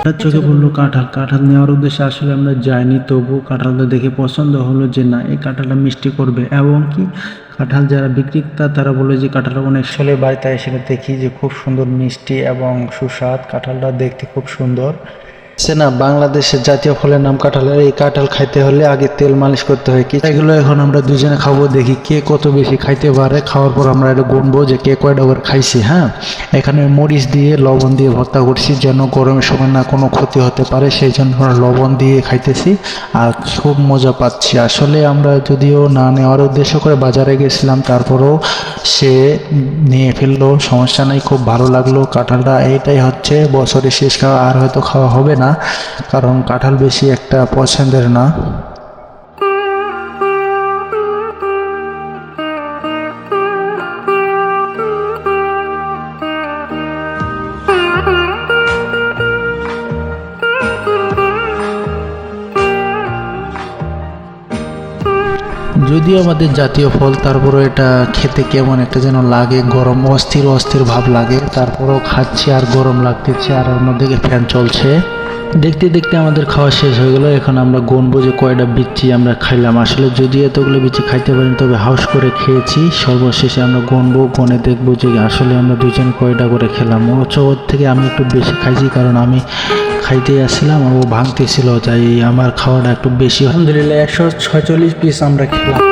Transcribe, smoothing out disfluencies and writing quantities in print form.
তার চোখে পড়লো কাঁঠাল। কাঁঠাল নেওয়ার উদ্দেশ্যে আসলে আমরা যাইনি, তবু কাঁঠালটা দেখে পছন্দ হলো যে না, এই কাঁঠালটা মিষ্টি করবে। এবং কি কাঁঠাল যারা বিক্রেতা তারা বলে যে কাঁঠালটা অনেক আসলে বাড়িতে এসে দেখি যে খুব সুন্দর মিষ্টি এবং সুস্বাদ। কাঁঠালটা দেখতে খুব সুন্দর। সে না, বাংলাদেশের জাতীয় ফলের নাম কাঁঠালের। এই কাঁঠাল খাইতে হলে আগে তেল মালিশ করতে হয়। কি এগুলো এখন আমরা দুজনে খাবো, দেখি কে কত বেশি খাইতে পারে। খাওয়ার পর আমরা এটা গুনবো যে কে কয়টা করে খাইছি। হ্যাঁ, এখানে মরিচ দিয়ে লবণ দিয়ে ভর্তা করছি, যেন গরমের সময় না কোনো ক্ষতি হতে পারে, সেই জন্য আমরা লবণ দিয়ে খাইতেছি আর খুব মজা পাচ্ছি। আসলে আমরা যদিও না নেওয়ার উদ্দেশ্য করে বাজারে গেছিলাম, তারপরেও সে নিয়ে ফেললো, সমস্যা নাই, খুব ভালো লাগলো কাঁঠালটা। এইটাই হচ্ছে বছরের শেষ খাওয়া, আর হয়তো খাওয়া হবে না, কারণ কাঁঠাল বেশি একটা পছন্দের না। যদিও আমাদের জাতীয় ফল, তারপরও এটা খেতে কেমন একটা যেন লাগে, গরম অস্থির অস্থির ভাব লাগে। তারপরেও খাচ্ছি আর গরম লাগতেছে, আর অন্যদিকে ফ্যান চলছে। দেখতে দেখতে আমাদের খাওয়া শেষ হয়ে গেল। এখন আমরা গুনবো যে কয়টা বিচ্ছি আমরা খাইলাম। আসলে যদি এতগুলো বিচ্ছি খাইতে পারি, তবে হাউস করে খেয়েছি। সর্বশেষে আমরা গুনবো, গুনে দেখবো যে আসলে আমরা দুজন কয়টা করে খেলাম। ওর থেকে আমি একটু বেশি খাইছি, কারণ আমি খাইতে আসছিলাম আর ও ভাঙতেছিল, তাই আমার খাওয়াটা একটু বেশি। আলহামদুলিল্লাহ 146 পিস আমরা খেলাম।